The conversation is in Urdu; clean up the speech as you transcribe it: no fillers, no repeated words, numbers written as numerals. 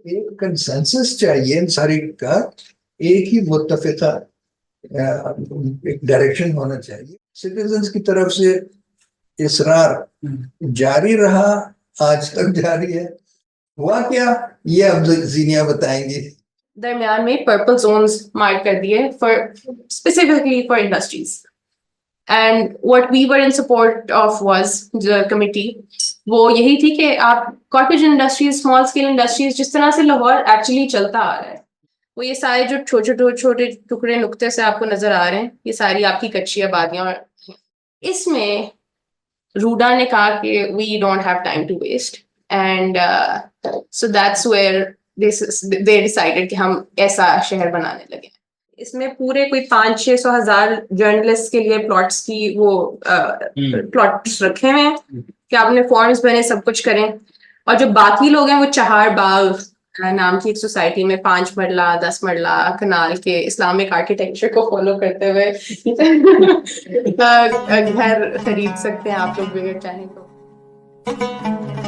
ایک کنسنسس چاہیے ان ساری کا، ایک ہی متفقہ ایک ڈائریکشن ہونا چاہیے. سٹیزنز کی طرف سے اصرار جاری رہا، آج تک جاری ہے. ہوا کیا یہ اب زینیا بتائیں گی. درمیان میں پرپل زونز مارک کر دیے for specifically for industries. And what we were in support of was the committee, وہ یہی تھی کہ آپ cottage industries, small scale industries, جس طرح سے لاہور ایکچولی چلتا آ رہا ہے، وہ یہ سارے جو چھوٹے چھوٹے ٹکڑے نقطے سے آپ کو نظر آ رہے ہیں، یہ ساری آپ کی کچی آبادیاں. اور اس میں روڈا نے کہا کہ we don't have time to waste, and so that's where they decided کہ ہم ایسا شہر بنانے لگے. اس میں پورے کوئی 500-600 ہزار جرنلسٹ کے لیے پلاٹس کی وہ پلاٹس رکھے ہوئے ہیں کہ آپ نے فارمز بنے، سب کچھ کریں. اور جو باقی لوگ ہیں وہ چہار باغ نام کی ایک سوسائٹی میں 5 مرلہ 10 مرلہ کنال کے اسلامک آرکیٹیکچر کو فالو کرتے ہوئے گھر خرید سکتے ہیں آپ لوگ بھی اگر چاہیں تو.